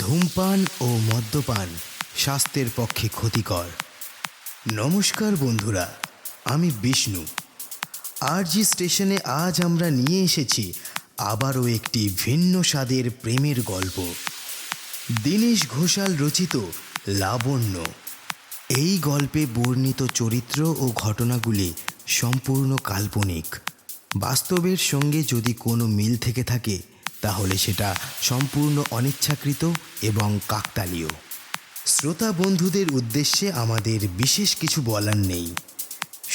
ধূমপান ও মদ্যপান স্বাস্থ্যের পক্ষে ক্ষতিকর। নমস্কার বন্ধুরা, আমি বিষ্ণু। আরজি স্টেশনে আজ আমরা নিয়ে এসেছি আবারও একটি ভিন্ন স্বাদের প্রেমের গল্প। দীনেশ ঘোষাল রচিত লাবণ্য। এই গল্পে বর্ণিত চরিত্র ও ঘটনাগুলি সম্পূর্ণ কাল্পনিক। বাস্তবের সঙ্গে যদি কোনো মিল থেকে থাকে তাহলে সেটা সম্পূর্ণ অনিচ্ছাকৃত এবং কাকতালীয়। শ্রোতা বন্ধুদের উদ্দেশ্যে আমাদের বিশেষ কিছু বলার নেই,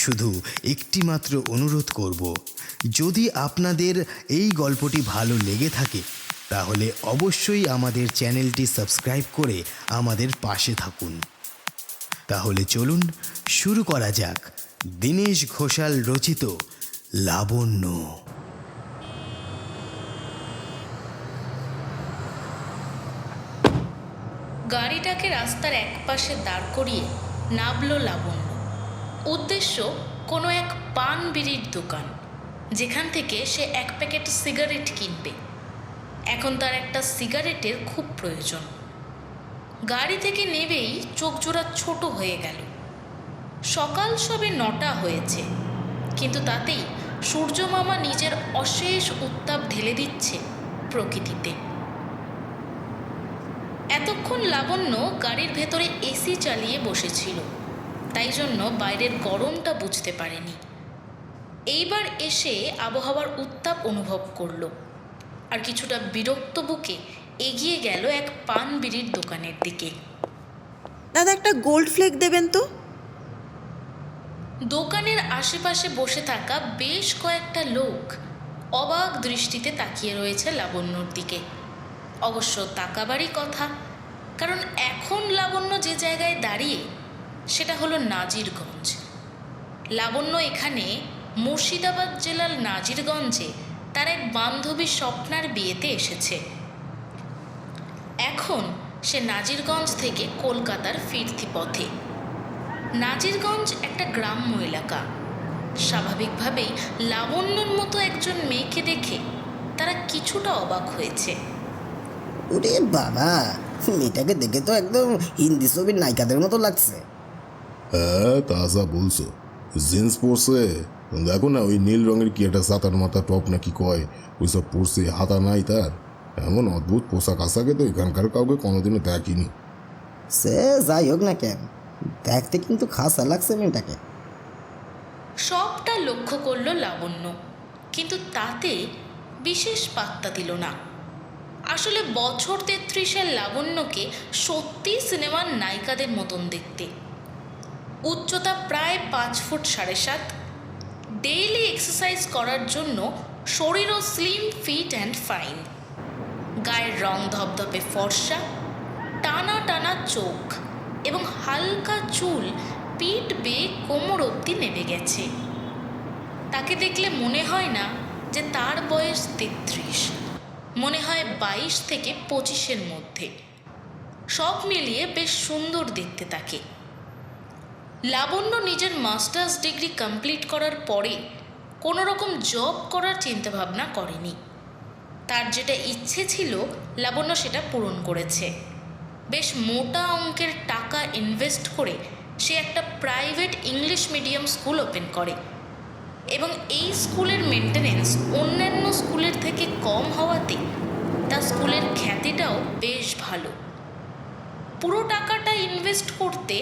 শুধু একটি মাত্র অনুরোধ করব, যদি আপনাদের এই গল্পটি ভালো লেগে থাকে তাহলে অবশ্যই আমাদের চ্যানেলটি সাবস্ক্রাইব করে আমাদের পাশে থাকুন। তাহলে চলুন শুরু করা যাক দীনেশ ঘোষাল রচিত লাবণ্য। গাড়িটাকে রাস্তার একপাশে দাঁড় করিয়ে নামলো লাবণ্য। উদ্দেশ্য কোনো এক পান বিড়ির দোকান, যেখান থেকে সে এক প্যাকেট সিগারেট কিনবে। এখন তার একটা সিগারেটের খুব প্রয়োজন। গাড়ি থেকে নেবেই চোখজোড়া ছোট হয়ে গেল। সকাল সবে 9টা হয়েছে, কিন্তু তাতেই সূর্যমামা নিজের অশেষ উত্তাপ ঢেলে দিচ্ছে প্রকৃতিতে। এতক্ষণ লাবণ্য গাড়ির ভেতরে এসি চালিয়ে বসেছিল, তাই জন্য বাইরের গরমটা বুঝতে পারেনি। এইবার এসে আবহাওয়ার উত্তাপ অনুভব করলো, আর কিছুটা বিরক্ত বুকে এগিয়ে গেল এক পান বিড়ির দোকানের দিকে। দাদা, একটা গোল্ড ফ্লেক দেবেন তো। দোকানের আশেপাশে বসে থাকা বেশ কয়েকটা লোক অবাক দৃষ্টিতে তাকিয়ে রয়েছে লাবণ্যর দিকে। অবশ্য তাকাবারই কথা, কারণ এখন লাবণ্য যে জায়গায় দাঁড়িয়ে সেটা হলো নাজিরগঞ্জ। লাবণ্য এখানে মুর্শিদাবাদ জেলার নাজিরগঞ্জে তার এক বান্ধবী স্বপ্নার বিয়েতে এসেছে। এখন সে নাজিরগঞ্জ থেকে কলকাতার ফিরতি পথে। নাজিরগঞ্জ একটা গ্রাম্য এলাকা। স্বাভাবিকভাবেই লাবণ্যর মতো একজন মেয়েকে দেখে তারা কিছুটা অবাক হয়েছে। ওরে বাবা, মেয়েটাকে দেখে তো একদম হিন্দি ছবির নায়িকাদের মতো লাগছে। হ্যাঁ, তা যা বলছো। জিন্স পরছে, দেখো না ওই নীল রঙের কি একটা সাতার মাথা টপ নাকি কয়, ওইসব পরছে, হাতা নাই তার। এমন অদ্ভুত পোশাক আশাকে তো এখানকার কাউকে কোনোদিনও দেখিনি। সে যাই হোক না কেন, দেখতে কিন্তু খাসা লাগছে মেয়েটাকে। সবটা লক্ষ্য করল লাবণ্য, কিন্তু তাতে বিশেষ পাত্তা দিল না। আসলে বছর 33-এর লাবণ্যকে সত্যি সিনেমার নায়িকাদের মতন দেখতে। উচ্চতা প্রায় 5 ফুট 7.5। ডেইলি এক্সারসাইজ করার জন্য শরীরও স্লিম, ফিট অ্যান্ড ফাইন। গায়ের রং ধপধপে ফর্সা, টানা টানা চোখ এবং হালকা চুল পিঠ বেয়ে কোমর অবধি নেমে গেছে। তাকে দেখলে মনে হয় না যে তার বয়স 33, মনে হয় 22 থেকে 25-এর মধ্যে। সব মিলিয়ে বেশ সুন্দর দেখতে তাকে। লাবণ্য নিজের মাস্টার্স ডিগ্রি কমপ্লিট করার পরে কোনো রকম জব করার চিন্তাভাবনা করেনি। তার যেটা ইচ্ছে ছিল লাবণ্য সেটা পূরণ করেছে। বেশ মোটা অঙ্কের টাকা ইনভেস্ট করে সে একটা private English medium school open করে, এবং এই স্কুলের মেনটেনেন্স অন্যান্য স্কুলের থেকে কম হওয়াতে তার স্কুলের খ্যাতিটাও বেশ ভালো। পুরো টাকাটা ইনভেস্ট করতে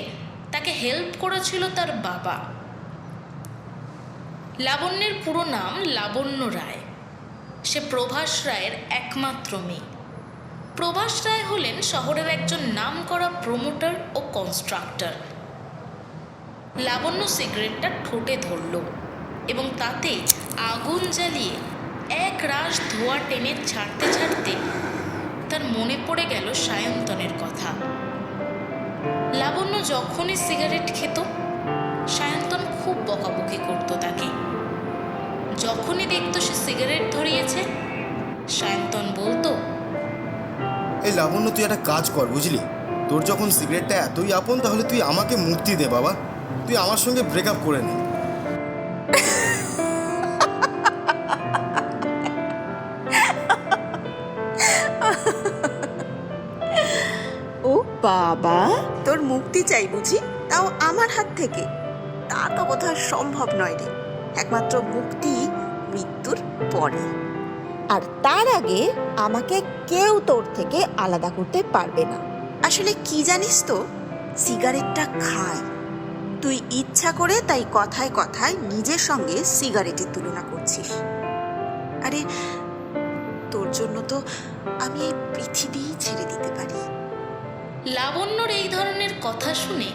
তাকে হেল্প করেছিল তার বাবা। লাবণ্যের পুরো নাম লাবণ্য রায়। সে প্রভাস রায়ের একমাত্র মেয়ে। প্রভাস রায় হলেন শহরের একজন নামকরা প্রমোটার ও কনস্ট্রাক্টর। লাবণ্য সিগারেটটা ঠোঁটে ধরল এবং তাতে আগুন জ্বালিয়ে এক রাশ ধোঁয়া টেনে ছাড়তে ছাড়তে তার মনে পড়ে গেল সায়ন্তনের কথা। লাবণ্য যখনই সিগারেট খেত, সায়ন্তন খুব বকাবকি করতো তাকে। যখনই দেখতো সে সিগারেট ধরিয়েছে, সায়ন্তন বলতো, এই লাবণ্য, তুই একটা কাজ কর, বুঝলি? তোর যখন সিগারেটটা এতই আপন, তাহলে তুই আমাকে মুক্তি দে বাবা। তুই আমার সঙ্গে ব্রেকআপ করে নে। বাবা, তোর মুক্তি চাই বুঝি, তাও আমার হাত থেকে? তা তো বোধহয় সম্ভব নয় রে। একমাত্র মুক্তি মৃত্যুর পরে, আর তার আগে আমাকে কেউ তোর থেকে আলাদা করতে পারবে না। আসলে কি জানিস তো, সিগারেটটা খায়। তুই ইচ্ছা করে তাই কথায় কথায় নিজের সঙ্গে সিগারেটের তুলনা করছিস। আরে তোর জন্য তো আমি এই পৃথিবী ছেড়ে দিতে পারি। লাবণ্যর এই ধরনের কথা শুনে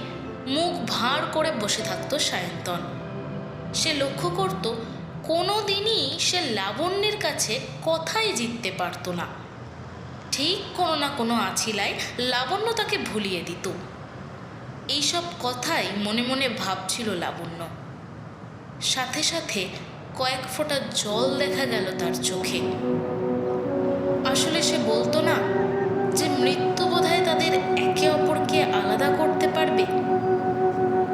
মুখ ভাঁড় করে বসে থাকতো সায়ন্তন। সে লক্ষ্য করত কোনো দিনই সে লাবণ্যের কাছে কথাই জিততে পারত না। ঠিক কোনো না কোনো আছিলায় লাবণ্য তাকে ভুলিয়ে দিত। এইসব কথাই মনে মনে ভাবছিল লাবণ্য। সাথে সাথে কয়েক ফোঁটা জল দেখা গেল তার চোখে। আসলে সে বলতো না যে মৃত্যু বোধহয় তাদের একে অপরকে আলাদা করতে পারবে।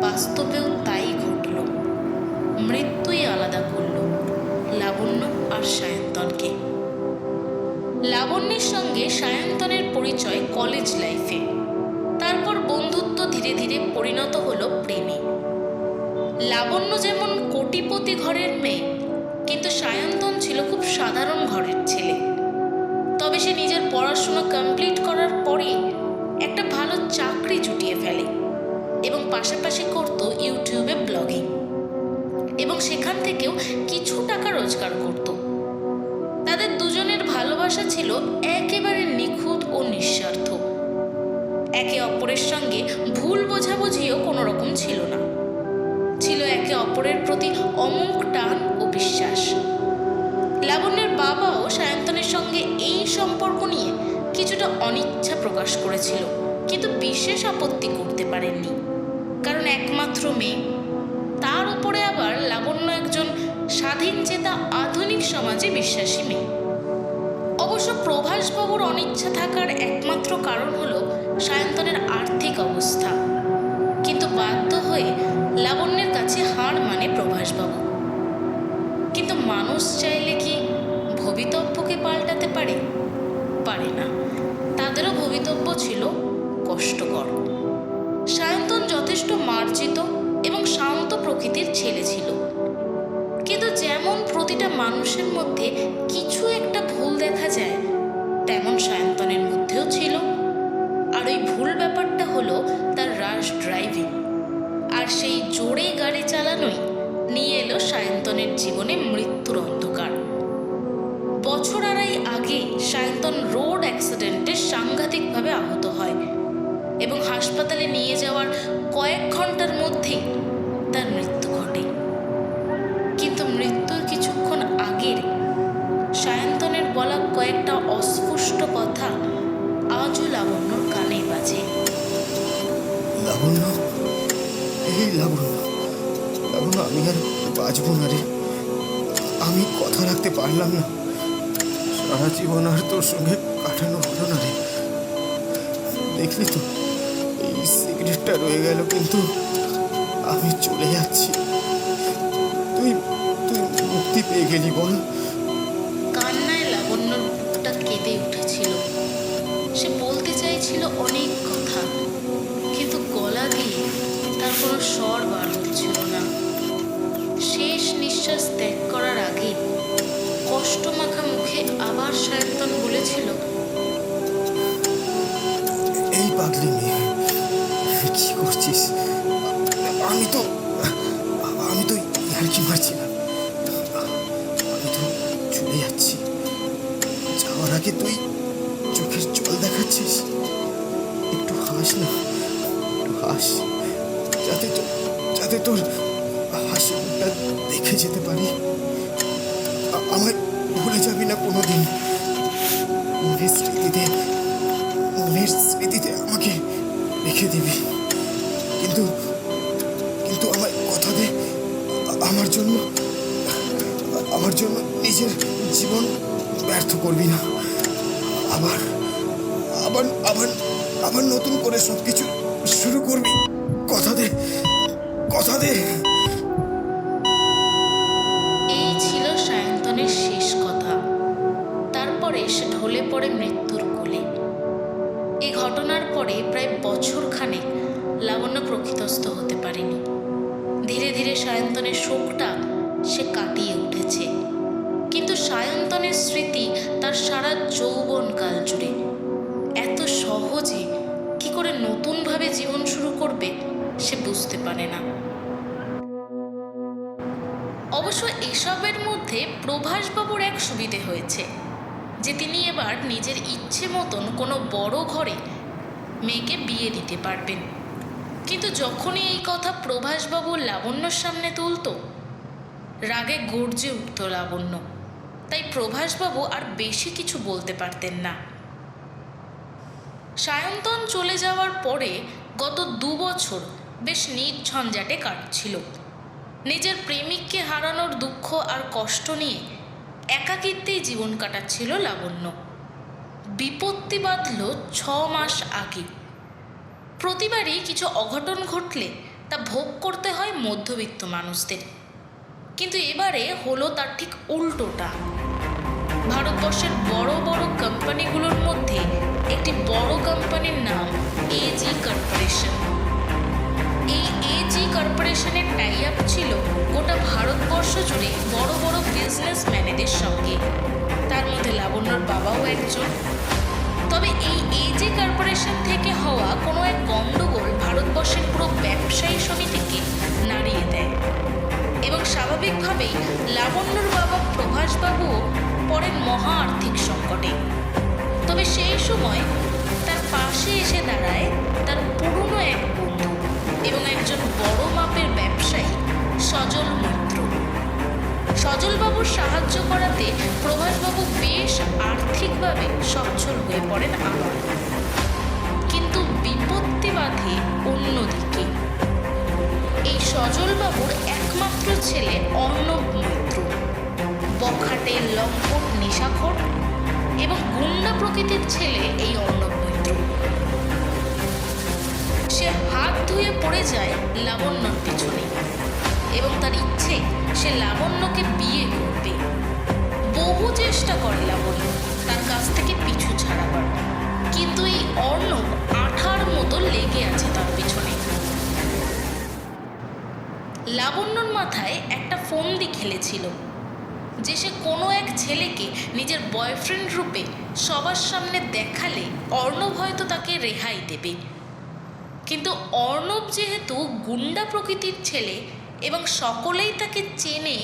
বাস্তবেও তাই ঘটল। মৃত্যুই আলাদা করল লাবণ্য আর সায়ন্তনকে। লাবণ্যের সঙ্গে সায়ন্তনের পরিচয় কলেজ লাইফে, তারপর বন্ধুত্ব ধীরে ধীরে পরিণত হলো প্রেমে। লাবণ্য যেমন কোটিপতি ঘরের মেয়ে, কিন্তু সায়ন্তন ছিল খুব সাধারণ ঘরের ছেলে। তবে সে নিজের পড়াশোনা কমপ্লিট করার পরে একটা ভালো চাকরি জুটিয়ে ফেলে এবং পাশাপাশি করত ইউটিউবে ব্লগিং, এবং সেখান থেকেও কিছু টাকা রোজগার করত। তাদের দুজনের ভালোবাসা ছিল একেবারে নিখুঁত ও নিঃস্বার্থ। একে অপরের সঙ্গে ভুল বোঝাবুঝিও কোনো রকম ছিল না। ছিল একে অপরের প্রতি অমোঘ টান ও বিশ্বাস। লাবণ্যের বাবাও সায়ন্তনের সঙ্গে এই সম্পর্ক নিয়ে কিছুটা অনিচ্ছা প্রকাশ করেছিল, কিন্তু বিশেষ আপত্তি করতে পারেননি, কারণ একমাত্র মেয়ে। তার উপরে আবার লাবণ্য একজন স্বাধীনচেতা আধুনিক সমাজে বিশ্বাসী মেয়ে। অবশ্য প্রভাসবাবুর অনিচ্ছা থাকার একমাত্র কারণ হলো সায়ন্তনের আর্থিক অবস্থা, কিন্তু বাধ্য হয়ে লাবণ্যের কাছে হার মানে প্রভাসবাবু। কিন্তু মানুষ চাইলে কি ভবিতব্যকে পাল্টাতে পারে? পারে না। তাদেরও ভবিতব্য ছিল কষ্টকর। সায়ন্তন যথেষ্ট মার্জিত এবং শান্ত প্রকৃতির ছেলে ছিল, কিন্তু যেমন প্রতিটা মানুষের মধ্যে কিছু একটা ভুল দেখা যায়, তেমন সায়ন্তনের মধ্যেও ছিল। আর ওই ভুল ব্যাপারটা হলো তার রাশ ড্রাইভিং। আর সেই জোরে গাড়ি চালানোই নিয়ে এলো সায়ন্তনের জীবনে মৃত্যুর অন্ধকার। বছর আড়াই আগে সায়ন্তন রোড অ্যাক্সিডেন্টে সাংঘাতিকভাবে আহত হয় এবং হাসপাতালে নিয়ে যাওয়ার কয়েক ঘন্টার মধ্যেই তার মৃত্যু ঘটে। কিন্তু মৃত্যুর কিছুক্ষণ আগের সায়ন্তনের বলা কয়েকটা অস্পষ্ট কথা আজও লাবণ্যর কানে বাজে। লাবণ্য, এই লাবণ্য, লাবণ্য, আমি আর বাঁচবো না রে। আমি কথা রাখতে পারলাম না। সারা জীবন আর তোর সঙ্গে কাটানো হলো না রে। দেখলি তো, এই সিগারেটটা রয়ে গেল, কিন্তু আমি চলে যাচ্ছি। তুই তুই মুক্তি পেয়ে গেলি বল। কান্নায় লাবণ্যর বুকটা কেঁদে উঠেছিল। সে বলতে চাইছিল অনেক কথা, কিন্তু গলা দিয়ে তার কোনো স্বর বার হচ্ছিল না। শেষ নিঃশ্বাস ত্যাগ করার আগে কষ্টমাখা মুখে আবার সায়ন্তন বলেছিল, এই পাগলি মেয়ে, কি করছিস? আমি তো ইয়ার্কি মারছি না। আমি তো চলে যাচ্ছি। যাওয়ার আগে তুই চোখের জল দেখাচ্ছিস। একটু হাস না, একটু হাস, যাতে তোর হাসি মুখটা দেখে যেতে পারি। আমায় ভুলে যাবি না কোনোদিন। মনের স্মৃতিতে আমাকে রেখে দিবি, কিন্তু আমায় কথা দে, আমার জন্য নিজের জীবন ব্যর্থ করবি না। আবার নতুন করে সবকিছু শুরু করবি। কথা দে, কথা দে। এই ছিল সায়ন্তনের শেষ কথা। তারপরে সে ঢলে পড়ে মৃত্যুর কোলে। এই ঘটনা ঘটনার পরে প্রায় বছর খানেক লাবণ্য প্রকৃতস্থ হতে পারেনি। ধীরে ধীরে সায়ন্তনের শোকটা সে কাটিয়ে উঠেছে, কিন্তু সায়ন্তনের স্মৃতি তার সারা যৌবনকাল জুড়ে। এত সহজে কি করে নতুনভাবে জীবন শুরু করবে সে বুঝতে পারে না। অবশ্য এসবের মধ্যে প্রভাসবাবুর এক সুবিধে হয়েছে যে তিনি এবার নিজের ইচ্ছে মতন কোনো বড় ঘরে মেয়েকে বিয়ে দিতে পারবেন। কিন্তু যখনই এই কথা প্রভাসবাবু লাবণ্যর সামনে তুলত, রাগে গর্জে উঠত লাবণ্য। তাই প্রভাসবাবু আর বেশি কিছু বলতে পারতেন না। সায়ন্তন চলে যাওয়ার পরে গত 2 বছর বেশ নির্ঝঞ্ঝাটে কাটছিল। নিজের প্রেমিককে হারানোর দুঃখ আর কষ্ট নিয়ে একাকিত্বেই জীবন কাটাচ্ছিল লাবণ্য। বিপত্তি বাঁধল 6 মাস আগে। প্রতিবারই কিছু অঘটন ঘটলে তা ভোগ করতে হয় মধ্যবিত্ত মানুষদের, কিন্তু এবারে হলো তার ঠিক উল্টোটা। ভারতবর্ষের বড় বড় কোম্পানিগুলোর মধ্যে একটি বড় কোম্পানির নাম এজি কর্পোরেশন। এই এজি কর্পোরেশনের টাই আপ ছিল গোটা ভারতবর্ষ জুড়ে বড় বড় বিজনেসম্যানেদের সঙ্গে, তার মধ্যে লাবণ্যর বাবাও একজন। তবে এই এজি কর্পোরেশন থেকে হওয়া কোনো এক গণ্ডগোল ভারতবর্ষের পুরো ব্যবসায়ী সমিতিকে নাড়িয়ে দেয়, এবং স্বাভাবিকভাবেই লাবণ্যর বাবা প্রভাসবাবুও পড়েন মহা আর্থিক সংকটে। তবে সেই সময় তার পাশে এসে দাঁড়ায় তার পুরনো এক বন্ধু এবং একজন বড় মাপের ব্যবসায়ী সজল মিত্র। সজলবাবুর সাহায্য করাতে প্রভাসবাবু বেশ আর্থিকভাবে সচ্ছল হয়ে পড়েন আবার। কিন্তু বিপত্তি বাধে অন্যদিকে। এই সজলবাবুর একমাত্র ছেলে অর্ণব মিত্র বখাটে, লম্পট, নেশাখোর এবং গুন্ডা প্রকৃতির ছেলে এই অর্ণব মিত্র। সে হাত ধুয়ে পড়ে যায় লাবণ্যর পিছনে এবং তার ইচ্ছে সে লাবণ্যকে বিয়ে করবে। বহু চেষ্টা করে লাবণ্য তার কাছ থেকে পিছু ছাড়াবার, কিন্তু এই অর্ণব আঠার মতো লেগে আছে তার পিছনে। লাবণ্যর মাথায় একটা ফন্দি খেলেছিল যে সে কোনো এক ছেলেকে নিজের বয়ফ্রেন্ড রূপে সবার সামনে দেখালে অর্ণব হয়তো তাকে রেহাই দেবে। কিন্তু অর্ণব যেহেতু গুন্ডা প্রকৃতির ছেলে এবং সকলেই তাকে চেনে,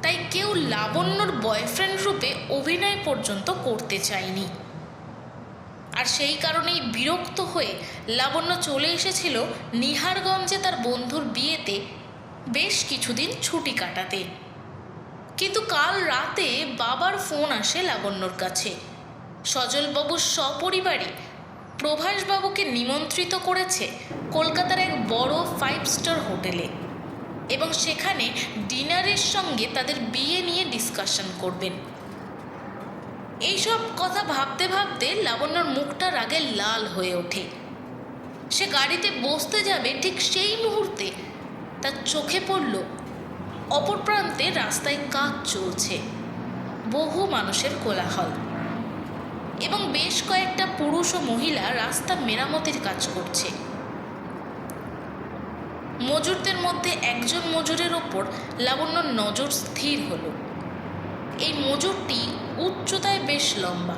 তাই কেউ লাবণ্যর বয়ফ্রেন্ড রূপে অভিনয় পর্যন্ত করতে চায়নি। আর সেই কারণেই বিরক্ত হয়ে লাবণ্য চলে এসেছিল নিহারগঞ্জে তার বন্ধুর বিয়েতে বেশ কিছুদিন ছুটি কাটাতে। কিন্তু কাল রাতে বাবার ফোন আসে লাবণ্যর কাছে। সজলবাবু সপরিবারে প্রভাসবাবুকে নিমন্ত্রিত করেছে কলকাতার এক বড় 5 স্টার হোটেলে, এবং সেখানে ডিনারের সঙ্গে তাদের বিয়ে নিয়ে ডিসকাশন করবেন। এইসব কথা ভাবতে ভাবতে লাবণ্যর মুখটা রাগে লাল হয়ে ওঠে। সে গাড়িতে বসতে যাবে, ঠিক সেই মুহূর্তে তার চোখে পড়ল অপর প্রান্তে রাস্তায় কাজ চলছে, বহু মানুষের কোলাহল এবং বেশ কয়েকটা পুরুষ ও মহিলা রাস্তা মেরামতির কাজ করছে। মজুরদের মধ্যে একজন মজুরের ওপর লাবণ্যর নজর স্থির হলো। এই মজুরটি উচ্চতায় বেশ লম্বা,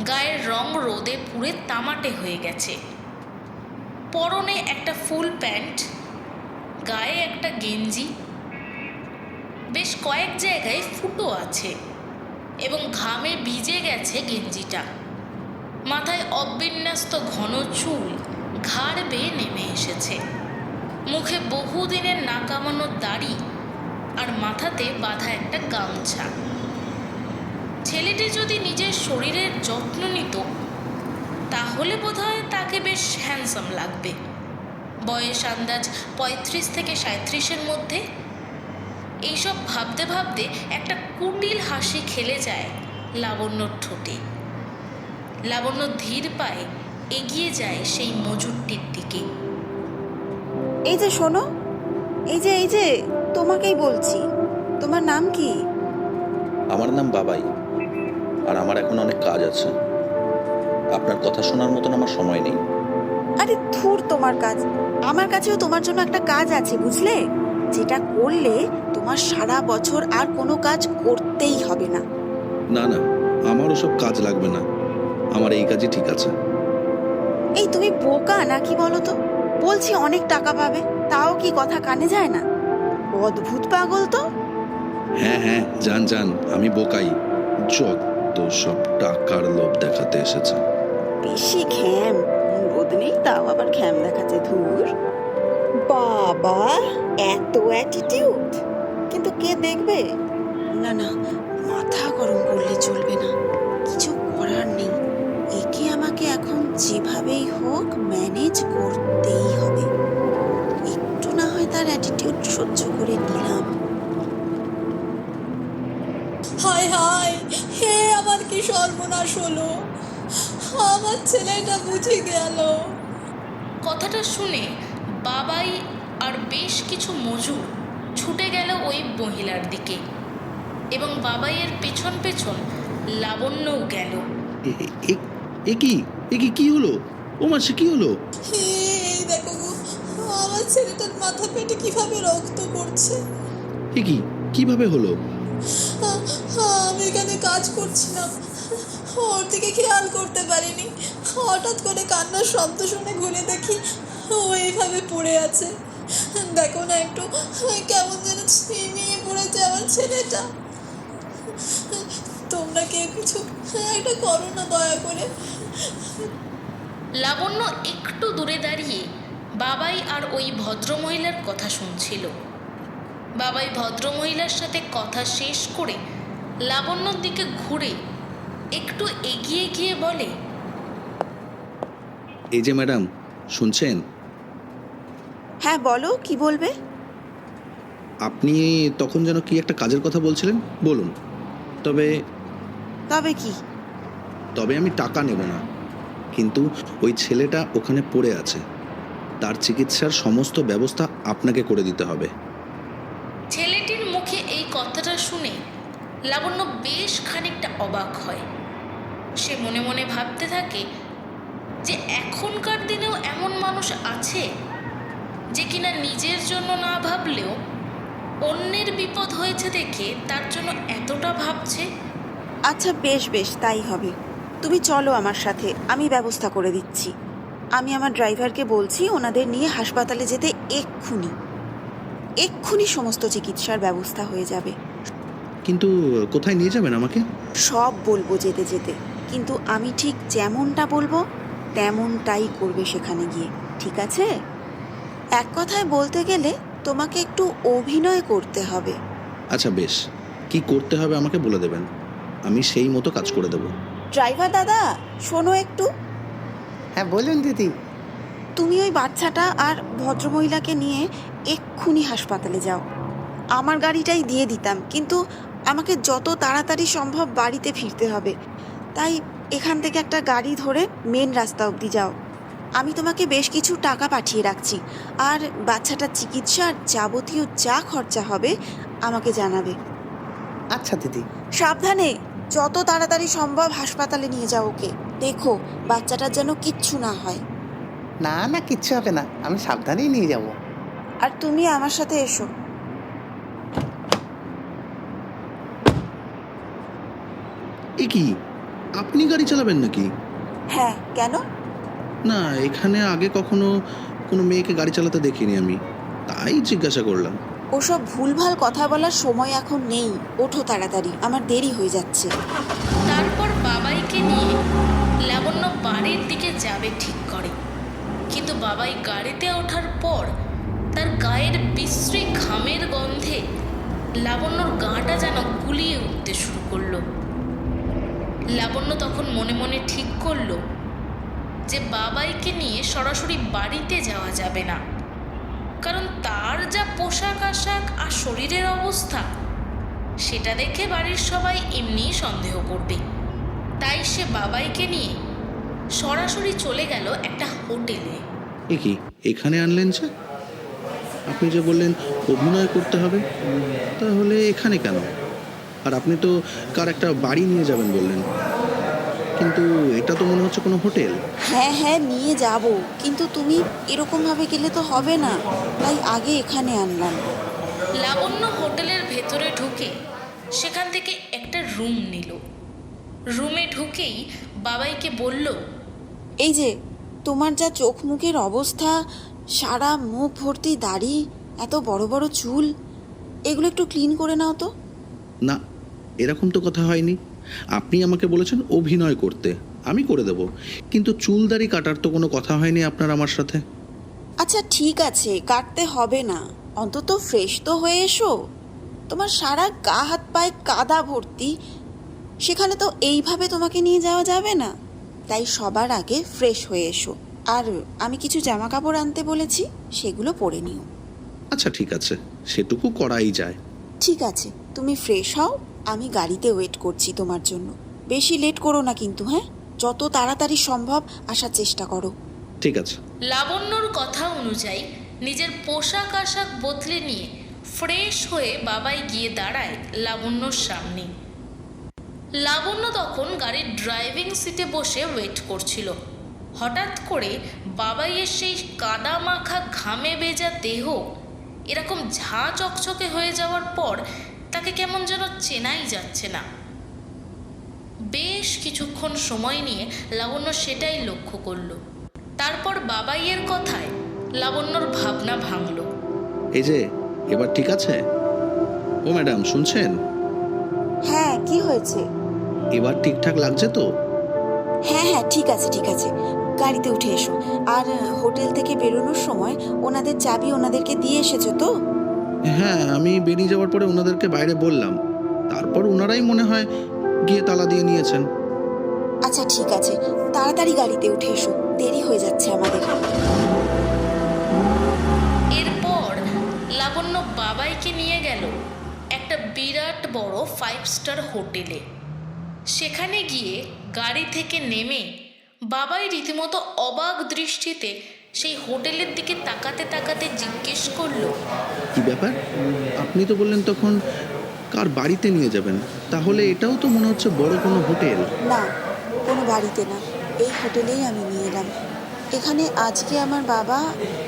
গায়ের রং রোদে পুড়ে তামাটে হয়ে গেছে, পরনে একটা ফুল প্যান্ট, গায়ে একটা গেঞ্জি, বেশ কয়েক জায়গায় ফুটো আছে এবং ঘামে ভিজে গেছে গেঞ্জিটা। মাথায় অবিন্যস্ত ঘন চুল ঘাড় বেয়ে নেমে এসেছে, মুখে বহুদিনের না কামানো দাড়ি আর মাথাতে বাঁধা একটা গামছা। ছেলেটি যদি নিজের শরীরের যত্ন নিত তাহলে বোধহয় তাকে বেশ হ্যান্ডসাম লাগবে। বয়স আন্দাজ 35 থেকে 37-এর মধ্যে। এইসব ভাবতে ভাবতে একটা কুটিল হাসি খেলে যায় লাবণ্যর ঠোঁটে। লাবণ্য ধীর পায়ে এগিয়ে যায় সেই মজুরটির দিকে। এই যে শোনো, এই যে তোমাকেই বলছি, তোমার নাম কি? আমার নাম বাবাই, আর আমার এখন অনেক কাজ আছে। আপনার কথা শোনার মতন আমার সময় নেই। আরে ধুর তোমার কাজ, আমার কাছেও তোমার জন্য একটা কাজ আছে বুঝলে, যেটা করলে তোমার সারা বছর আর কোনো কাজ করতেই হবে না। না না, আমার ওসব কাজ লাগবে না, আমার এই কাজই ঠিক আছে। এই তুমি বোকা নাকি বলো তো? বলছি অনেক টাকা পাবে, তাও কি কথা কানে যায় না? অদ্ভুত পাগল তো। হ্যাঁ হ্যাঁ, যান যান, আমি বোকাই, যত সব টাকার লোভ দেখাতে এসেছে। বেশি ঘ্যাম, রোদ নেই তাও আবার ঘ্যাম দেখাচ্ছে, ধুর। বাবা, এত অ্যাটিটিউড, কিন্তু কে দেখবে? না না, মাথা গরম করলে চলবে না, কিছু করার নেই, একে আমাকে এখন যেভাবেই হোক ম্যানেজ করতেই হবে। একটু না হয় তার অ্যাটিটিউড সহ্য করে নিলাম। হায় হায়, হে আমার কি সর্বনাশ হলো, আমার ছেলেটা বুঝে গেল। কথাটা শুনে বাবাই আর বেশ কিছু মজুর ছুটে গেল ওই মহিলার দিকে এবং বাবাইয়ের পেছন পেছন লাবণ্যও গেল। কি হলো? ও মাসে কি হলো? এই দেখো গো, আমার ছেলেটার মাথা পেটে কিভাবে রক্ত পড়ছে। কিভাবে হলো? আমি এখানে কাজ করছিলাম, ওর দিকে খেয়াল করতে পারিনি, হঠাৎ করে কান্নার শব্দ শুনে ঘুরে দেখি ও এইভাবে পড়ে আছে। দেখো না একটু, কেমন যেন ছিমিয়ে পড়েছে আমার ছেলেটা। তোমরা কেউ কিছু একটা করো না দয়া করে। লাবণ্য একটু দূরে দাঁড়িয়ে বাবাই আর ওই ভদ্রমহিলার কথা শুনছিল। বাবাই ভদ্রমহিলার সাথে কথা শেষ করে লাবণ্যর দিকে ঘুরে একটু এগিয়ে গিয়ে বলে, এই যে ম্যাডাম, শুনছেন? হ্যাঁ বলো, কি বলবে? আপনি তখন যেন কি একটা কাজের কথা বলছিলেন, বলুন। তবে কি? তবে আমি টাকা নেব না, কিন্তু ওই ছেলেটা ওখানে পড়ে আছে, তার চিকিৎসার সমস্ত ব্যবস্থা আপনাকে করে দিতে হবে। ছেলেটির মুখে এই কথাটা শুনে লাবণ্য বেশ খানিকটা অবাক হয়। সে মনে মনে ভাবতে থাকে যে এখনকার দিনেও এমন মানুষ আছে যে কিনা নিজের জন্য না ভাবলেও অন্যের বিপদ হয়েছে দেখে তার জন্য এতটা ভাবছে। আচ্ছা বেশ বেশ, তাই হবে। তুমি চলো আমার সাথে, আমি ব্যবস্থা করে দিচ্ছি। আমি আমার ড্রাইভারকে বলছি ওনাদের নিয়ে হাসপাতালে যেতে, এক্ষুনি সমস্ত চিকিৎসার ব্যবস্থা হয়ে যাবে। কিন্তু কোথায় নিয়ে যাবেন আমাকে? সব বলবো যেতে যেতে, কিন্তু আমি ঠিক যেমনটা বলবো তেমনটাই করবে সেখানে গিয়ে, ঠিক আছে? এক কথায় বলতে গেলে তোমাকে একটু অভিনয় করতে হবে। আচ্ছা বেশ, কি করতে হবে আমাকে বলে দেবেন, আমি সেই মতো কাজ করে দেব। ড্রাইভার দাদা, শোনো একটু। হ্যাঁ বলুন দিদি। তুমি ওই বাচ্চাটা আর ভদ্রমহিলাকে নিয়ে এক্ষুনি হাসপাতালে যাও। আমার গাড়িটাই দিয়ে দিতাম, কিন্তু আমাকে যত তাড়াতাড়ি সম্ভব বাড়িতে ফিরতে হবে, তাই এখান থেকে একটা গাড়ি ধরে মেন রাস্তা অবধি যাও। আমি তোমাকে বেশ কিছু টাকা পাঠিয়ে রাখছি, আর বাচ্চাটার চিকিৎসার যাবতীয় যা খরচা হবে আমাকে জানাবে। আচ্ছা দিদি। সাবধানে, যত তাড়াতাড়ি সম্ভব হাসপাতালে নিয়ে যাও ওকে। দেখো বাচ্চাটার যেন কিচ্ছু না হয়। না না, কিচ্ছু হবে না, আমি সাবধানেই নিয়ে যাব। আর তুমি আমার সাথে এসো। এ কি, আপনি গাড়ি চালাবেন নাকি? হ্যাঁ, কেন? না, এখানে আগে কখনো কোনো মেয়েকে গাড়ি চালাতে দেখিনি আমি, তাই জিজ্ঞাসা করলাম। ওসব ভুলভাল কথা বলার সময় এখন নেই, ওঠো তাড়াতাড়ি, আমার দেরি হয়ে যাচ্ছে। তারপর বাবাইকে নিয়ে লাবণ্য বাড়ির দিকে যাবে ঠিক করে, কিন্তু বাবাই গাড়িতে ওঠার পর তার গায়ের বিশ্রী ঘামের গন্ধে লাবণ্যর গাটা যেন গুলিয়ে উঠতে শুরু করলো। লাবণ্য তখন মনে মনে ঠিক করলো যে বাবাইকে নিয়ে সরাসরি বাড়িতে যাওয়া যাবে না, কারণ তার যা পোশাক আশাক আর শরীরের অবস্থা সেটা দেখে বাড়ির সবাই এমনিই সন্দেহ করবে। তাই সে বাবাইকে নিয়ে সরাসরি চলে গেল একটা হোটেলে। এ কি, এখানে আনলেন যে? আপনি যে বললেন অভিনয় করতে হবে, তাহলে এখানে কেন? আর আপনি তো কার একটা বাড়ি নিয়ে যাবেন বললেন। কিন্তু এটা তো মনে হচ্ছে কোনো হোটেল। হ্যাঁ হ্যাঁ নিয়ে যাব, কিন্তু তুমি এরকমভাবে গেলে তো হবে না, তাই আগে এখানে আনলাম। লাবণ্য হোটেলের ভেতরে ঢুকে সেখান থেকে একটা রুম নিল। রুমে ঢুকেই বাবাইকে বলল, এই যে তোমার যা চোখ মুখের অবস্থা, সারা মুখ ভর্তি দাড়ি, এত বড় বড় চুল, এগুলো একটু ক্লিন করে নাও তো। না, এরকম তো কথা হয়নি। আপনি আমাকে বলেছেন অভিনয় করতে, আমি করে দেব, কিন্তু চুলদাড়ি কাটার তো কোনো কথা হয়নি আপনার আমার সাথে। আচ্ছা ঠিক আছে, কাটতে হবে না, অন্তত ফ্রেশ তো হয়ে এসো। তোমার সারা গা হাত পায়ে কাদা ভর্তি, সেখানে তো এইভাবে তোমাকে নিয়ে যাওয়া যাবে না, তাই সবার আগে ফ্রেশ হয়ে এসো। আর আমি কিছু জামা কাপড় আনতে বলেছি, সেগুলো পরে নিও। আচ্ছা ঠিক আছে, সেটুকু করাই যায়। ঠিক আছে, তুমি ফ্রেশ হও, আমি গাড়িতে ওয়েট করছি তোমার জন্য। বেশি লেট করো না কিন্তু, হ্যাঁ? যত তাড়াতাড়ি সম্ভব আসার চেষ্টা করো। ঠিক আছে। লাবণ্যর কথা অনুযায়ী নিজের পোশাক আশাক বদলে নিয়ে ফ্রেশ হয়ে বাবাই গিয়ে দাঁড়ায় লাবণ্যর সামনে। লাবণ্য তখন গাড়ির ড্রাইভিং সিটে বসে ওয়েট করছিল। হঠাৎ করে বাবাইয়ের সেই কাদা মাখা ঘামে ভেজা দেহ এরকম ঝাঁ চকচকে হয়ে যাওয়ার পর তাকে কেমন যেন চেনাই যাচ্ছে না। বেশ কিছুক্ষণ সময় নিয়ে লাবণ্য সেটাই লক্ষ্য করল। তারপর বাবাইয়ের কথায় লাবণ্যর ভাবনা ভাঙল। এই যে, এবার ঠিক আছে? ও ম্যাডাম, শুনছেন? হ্যাঁ, কি হয়েছে? এবার ঠিকঠাক লাগছে তো? হ্যাঁ হ্যাঁ ঠিক আছে ঠিক আছে, গাড়িতে উঠে এসো। আর হোটেল থেকে বেরোনোর সময় ওনাদের চাবি ওনাদেরকে দিয়ে এসেছো তো? হ্যাঁ, আমি বেরিয়ে যাওয়ার পরে ওনাদেরকে বাইরে বললাম, তারপর ওনারাই মনে হয় গিয়ে তালা দিয়ে নিয়েছেন। আচ্ছা ঠিক আছে, তাড়াতাড়ি গাড়িতে উঠে এসো, দেরি হয়ে যাচ্ছে আমাদের। এরপর লাবণ্য বাবাইকে নিয়ে গেল একটা বিরাট বড় 5 স্টার হোটেলে। সেখানে গিয়ে গাড়ি থেকে নেমে বাবাই রীতিমতো অবাক দৃষ্টিতে সেই হোটেলের দিকে তাকাতে তাকাতে জিজ্ঞেস করলো, কি ব্যাপার? আপনি তো বললেন তখন কার বাড়িতে নিয়ে যাবেন, তাহলে এটাও তো মনে হচ্ছে বড় কোনো হোটেল। না, কোনো বাড়িতে না, এই হোটেলেই আমি নিয়ে এলাম। এখানে আজকে আমার বাবা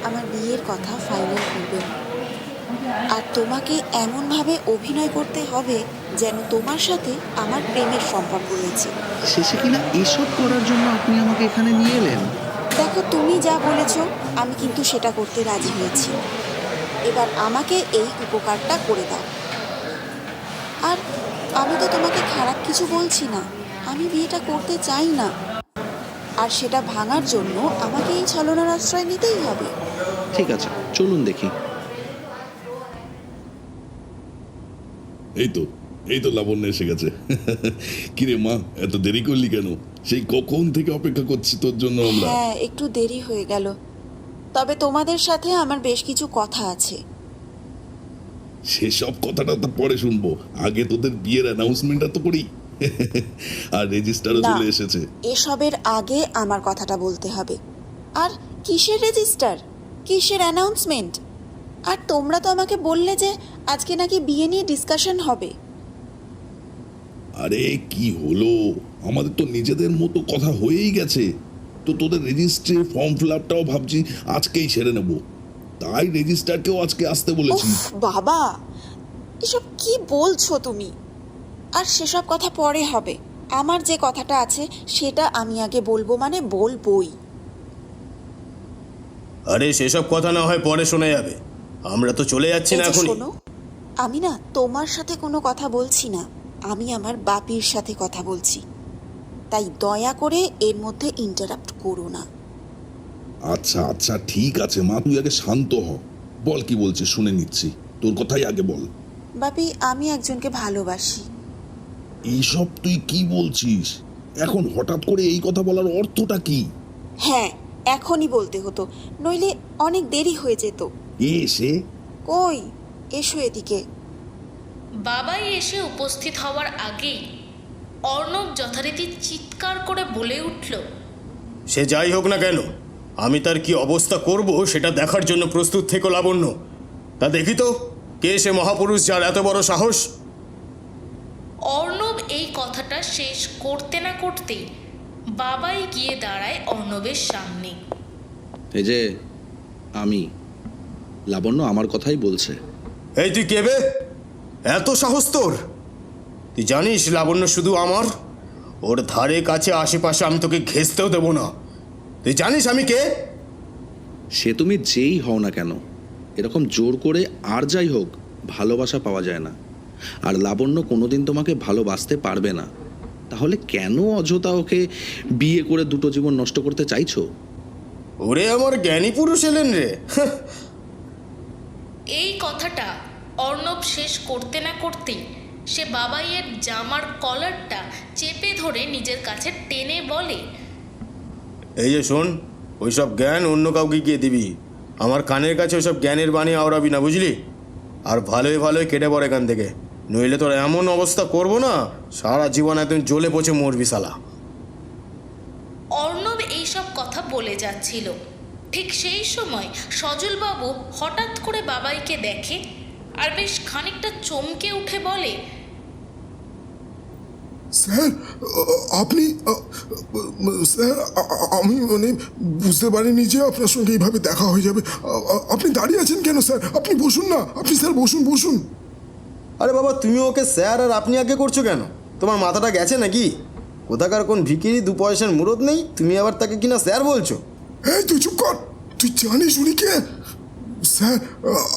আমার বিয়ের কথা ফাইনাল করবেন। আর তোমাকে এমনভাবে অভিনয় করতে হবে যেন তোমার সাথে আমার প্রেমের সম্পর্ক রয়েছে। শেষে কিনা এসব করার জন্য আপনি আমাকে এখানে নিয়ে এলেন? দেখো, তুমি যা বলেছো আমি কিন্তু সেটা করতে রাজি হয়েছি। এবার আমাকে এই উপকারটা করে দাও। আর আমি তো তোমাকে খারাপ কিছু বলছি না, আমি বিয়েটা করতে চাই না, আর সেটা ভাঙার জন্য আমাকে এই ছলনার আশ্রয় নিতেই হবে। ঠিক আছে, চলুন দেখি। এই তো লাবণ্য এসে গেছে। কিরে মা, এত দেরি করলি কেন? সেই কখন থেকে অপেক্ষা করছি তোর জন্য আমরা। হ্যাঁ, একটু দেরি হয়ে গেল, তবে তোমাদের সাথে আমার বেশ কিছু কথা আছে। সেসব কথাটা তো পরে শুনবো, আগে তোদের বিয়ের অ্যানাউন্সমেন্টটা তো করি। আর রেজিস্টারও না, চলে এসেছে। এসবের আগে আমার কথাটা বলতে হবে। আর কিসের রেজিস্টার, কিসের অ্যানাউন্সমেন্ট? আর তোমরা তো আমাকে বললে যে আজকে নাকি বিয়ে নিয়ে ডিসকাশন হবে। আরে কি হলো, আমাদের তো নিজেদের মতো কথা হয়েই গেছে। তো তোদের রেজিস্ট্রি ফর্ম ফিল আপটাও ভাবছি আজকেই সেরে নেব, তাই রেজিস্টারকেও আজকে আসতে বলেছি। উফ বাবা, এসব কি বলছো তুমি? আর সেসব কথা পরে হবে, আমার যে কথাটা আছে সেটা আমি আগে বলবো, মানে বলবোই। আরে সেসব কথা না হয় পরে শোনা যাবে, আমরা তো চলে যাচ্ছি এই না যে এখন। শোনো, আমি না তোমার সাথে কোনো কথা বলছি না, আমি আমার বাপির সাথে কথা বলছি, তাই দয়া করে এর মধ্যে ইন্টারাপ্ট করো না। আচ্ছা আচ্ছা ঠিক আছে মা, তুই আগে শান্ত হ, বল কি বলছিস শুনে নিচ্ছি, তোর কথাই আগে বল। বাপি, আমি একজনকে ভালোবাসি। এইসব তুই কি বলছিস এখন হঠাৎ করে? এই কথা বলার অর্থটা কি? হ্যাঁ, এখনই বলতে হতো, নইলে অনেক দেরি হয়ে যেত। এসে কই, এসো এদিকে। বাবাই এসে উপস্থিত হওয়ার আগেই অর্ণব যথারীতি চিৎকার করে বলে উঠল, সে যাই হোক না কেন, আমি তার কি অবস্থা করব সেটা দেখার জন্য প্রস্তুত থেকো লাবণ্য। তা দেখি তো কে সে মহাপুরুষ যার এত বড় সাহস। অর্ণব এই কথাটা শেষ করতে না করতেই বাবাই গিয়ে দাঁড়ায় অর্ণবের সামনে। এই যে আমি, লাবণ্য আমার কথাই বলছে। এই তুই কে বে? এত সাহস তোর? তুই জানিস লাবণ্য শুধু আমার, ওর ধারে কাছে আশেপাশে আমি তোকে ঘেঁচতেও দেবো না। তুই জানিস আমি কে? সে তুমি যেই হও না কেন, এরকম জোর করে আর যাই হোক ভালোবাসা পাওয়া যায় না। আর লাবণ্য কোনোদিন তোমাকে ভালোবাসতে পারবে না। তাহলে কেন অযথা ওকে বিয়ে করে দুটো জীবন নষ্ট করতে চাইছো? ওরে আমার জ্ঞানী পুরুষ এলেন রে। এই কথাটা অর্ণব শেষ করতে না করতেই সে বাবাইয়ের জামার কলারটা চেপে ধরে নিজের কাছে টেনে বলে, এই যে শোন, ওইসব জ্ঞান অন্য কাউকে গিয়ে দিবি, আমার কানের কাছে ওইসব জ্ঞানের বাণী আওড়াবি না, বুঝলি? আর ভালোই ভালোই কেটে পড়ে এখান থেকে, নইলে তোর এমন অবস্থা করব না সারা জীবন একদম জ্বলে পচে মরবি শালা। অর্ণব এইসব কথা বলে যাচ্ছিল। ঠিক সেই সময় সজলবাবু হঠাৎ করে বাবাইকে দেখে আর বেশ খানিকটা চমকে উঠে বলে, স্যার আপনি স্যার আমি মানে বুঝতে পারিনি যে আপনার সঙ্গে এইভাবে দেখা হয়ে যাবে। আপনি দাঁড়িয়ে আছেন কেন স্যার? আপনি বসুন না, আপনি স্যার বসুন বসুন। আরে বাবা, তুমি ওকে স্যার আর আপনি আগে করছো কেন? তোমার মাথাটা গেছে নাকি? কোথাকার কোন ভিখিরি, 2 পয়সার মুরদ নেই, তুমি আবার তাকে কিনা স্যার বলছো? এই তুই চুপ কর, তুই জানিস উনি কে? স্যার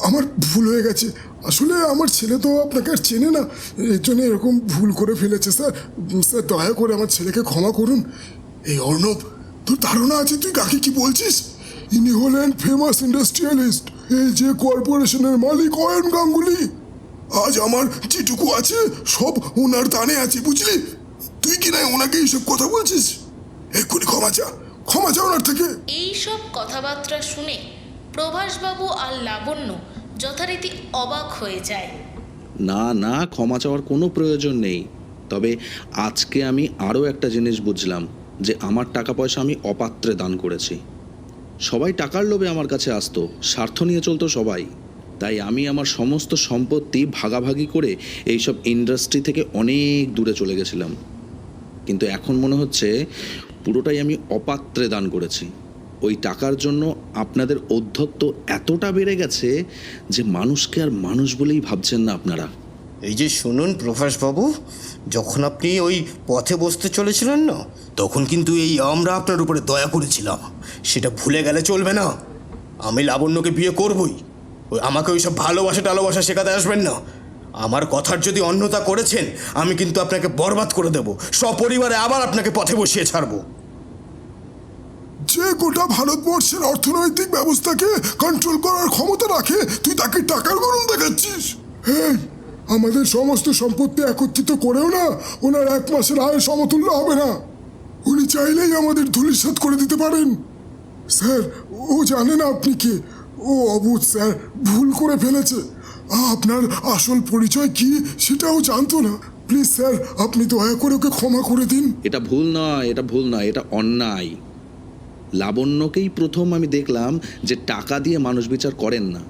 আমার ভুল হয়ে গেছে, আসলে আমার ছেলে তো আপনাকে আর চেনে না, এর জন্য এরকম ভুল করে ফেলেছে স্যার। স্যার দয়া করে আমার ছেলেকে ক্ষমা করুন। এই অর্ণব, তোর ধারণা আছে তুই কাকে কি বলছিস? ইনি হলেন ফেমাস ইন্ডাস্ট্রিয়ালিস্ট, এই যে কর্পোরেশনের মালিক অয়ন গাঙ্গুলি। আজ আমার যেটুকু আছে সব ওনার দানে আছে, বুঝলি? তুই কি না ওনাকে এইসব কথা বলছিস? এক্ষুনি ক্ষমা চা ওনার থেকে। এইসব কথাবার্তা শুনে প্রভাসবাবু আর লাবণ্য যথারীতি অবাক হয়ে যায়। না না, ক্ষমা চাওয়ার কোনো প্রয়োজন নেই। তবে আজকে আমি আরও একটা জিনিস বুঝলাম, যে আমার টাকা পয়সা আমি অপাত্রে দান করেছি। সবাই টাকার লোভে আমার কাছে আসতো, স্বার্থ নিয়ে চলতো সবাই। তাই আমি আমার সমস্ত সম্পত্তি ভাগাভাগি করে এইসব ইন্ডাস্ট্রি থেকে অনেক দূরে চলে গেছিলাম। কিন্তু এখন মনে হচ্ছে পুরোটাই আমি অপাত্রে দান করেছি। ওই টাকার জন্য আপনাদের ঔদ্ধত্য এতটা বেড়ে গেছে যে মানুষকে আর মানুষ বলেই ভাবছেন না আপনারা। এই যে শুনুন প্রভাসবাবু, যখন আপনি ওই পথে বসতে চলেছিলেন না, তখন কিন্তু এই আমরা আপনার উপরে দয়া করেছিলাম, সেটা ভুলে গেলে চলবে না। আমি লাবণ্যকে বিয়ে করবই, ওই আমাকে ওইসব ভালোবাসা শেখাতে আসবেন না। আমার কথার যদি অন্যতা করেছেন, আমি কিন্তু আপনাকে বরবাদ করে দেব, সপরিবারে আবার আপনাকে পথে বসিয়ে ছাড়বো। যে গোটা ভারতবর্ষের অর্থনৈতিক ব্যবস্থাকে কন্ট্রোল করার ক্ষমতা রাখে, তুই তাকে টাকার গরম দেখাচ্ছিস? হ্যাঁ, আমাদের সমস্ত সম্পত্তি একত্রিত করেও না ওনার 1 মাসের আয়ের সমতুল্য হবে না। উনি চাইলেই আমাদের ধূলিসাৎ করে দিতে পারেন। স্যার ও জানে না আপনি কে, ও অবুঝ স্যার, ভুল করে ফেলেছে। আপনার আসল পরিচয় কি সেটাও জানতো না। প্লিজ স্যার, আপনি দয়া করে ওকে ক্ষমা করে দিন। এটা ভুল নয়, এটা অন্যায়। লাবণ্যকেই প্রথম আমি দেখলাম যে টাকা দিয়ে মানুষ বিচার করেন না।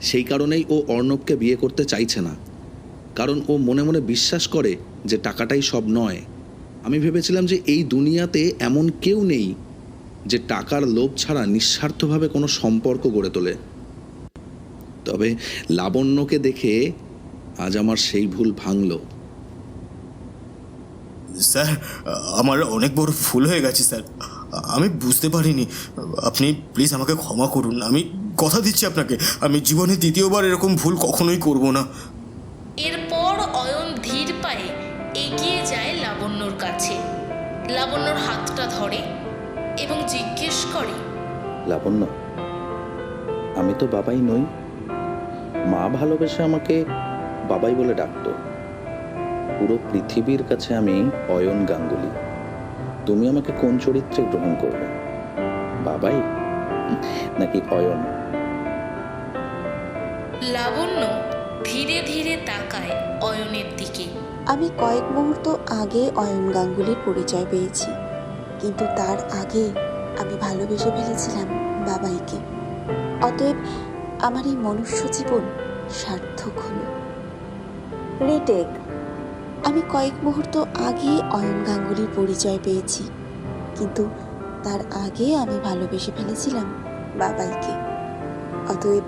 সেই কারণেই ও অর্ণবকে বিয়ে করতে চাইছে না, কারণ ও মনে মনে বিশ্বাস করে যে টাকাটাই সব নয়। আমি ভেবেছিলাম যে এই দুনিয়াতে এমন কেউ নেই যে টাকার লোভ ছাড়া নিঃস্বার্থভাবে কোনো সম্পর্ক গড়ে তোলে। তবে লাবণ্যকে দেখে আজ আমার সেই ভুল ভাঙল। স্যার, আমার অনেক বড় ভুল হয়ে গেছে স্যার, আমি বুঝতে পারিনি। আপনি প্লিজ আমাকে ক্ষমা করুন। আমি কথা দিচ্ছি আপনাকে, আমি জীবনে দ্বিতীয়বার এরকম ভুল কখনোই করব না। এরপর অয়ন ধীর পায়ে এগিয়ে যায় লাবণ্যর কাছে, লাবণ্যর হাতটা ধরে এবং জিজ্ঞেস করে, লাবণ্য, আমি তো বাবাই নই। মা ভালোবেসে আমাকে বাবাই বলে ডাকতো। পুরো পৃথিবীর কাছে আমি অয়ন গাঙ্গুলি। তুমি আমাকে কোন চরিত্রে গ্রহণ করবে, বাবাই নাকি অয়ন? লাবণ্য ধীরে ধীরে তাকায় অয়নের দিকে। আমি কয়েক মুহূর্ত আগে অয়ন গাঙ্গুলির পরিচয় পেয়েছি, কিন্তু তার আগে আমি ভালোবেসে ফেলেছিলাম বাবাইকে। অতএব আমার এই মনুষ্য জীবন সার্থক হলো। রিটেক। আমি কয়েক মুহূর্ত আগে অয়ন গাঙ্গুলির পরিচয় পেয়েছি, কিন্তু তার আগে আমি ভালোবেসে ফেলেছিলাম বাবাইকে। অতএব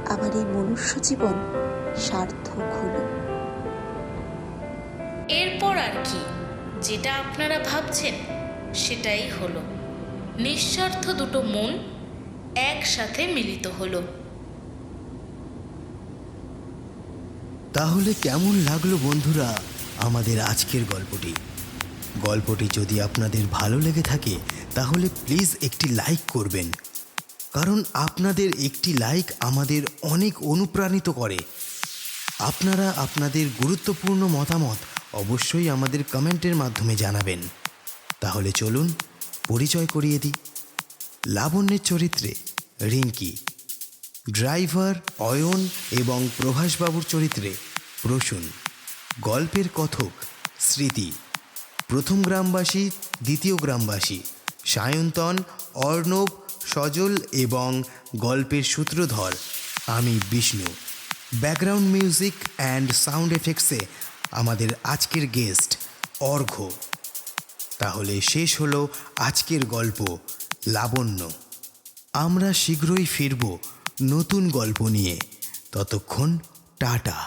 আমার এই মনুষ্য জীবন সার্থক হলো। এরপর আর কি, যেটা আপনারা ভাবছেন সেটাই হলো। নিঃস্বার্থ দুটো মন একসাথে মিলিত হলো। তাহলে কেমন লাগলো বন্ধুরা আমাদের আজকের গল্পটি যদি আপনাদের ভালো লেগে থাকে তাহলে প্লিজ একটি লাইক করবেন, কারণ আপনাদের একটি লাইক আমাদের অনেক অনুপ্রাণিত করে। আপনারা আপনাদের গুরুত্বপূর্ণ মতামত অবশ্যই আমাদের কমেন্টের মাধ্যমে জানাবেন। তাহলে চলুন পরিচয় করিয়ে দিই। লাবণ্যের চরিত্রে রিঙ্কি, ড্রাইভার অয়ন এবং প্রভাসবাবুর চরিত্রে প্রসূন, গল্পের কথক স্মৃতি, প্রথম গ্রামবাসী দ্বিতীয় গ্রামবাসী সায়ন্তন, অর্ণব, সজল এবং গল্পের সূত্রধর আমি Bishnu. Background music and sound এফেক্টসে আমাদের আজকের গেস্ট অর্ঘ্য। তাহলে শেষ হলো আজকের গল্প লাবণ্য। আমরা শীঘ্রই ফিরব নতুন গল্প নিয়ে। ততক্ষণ টাটা।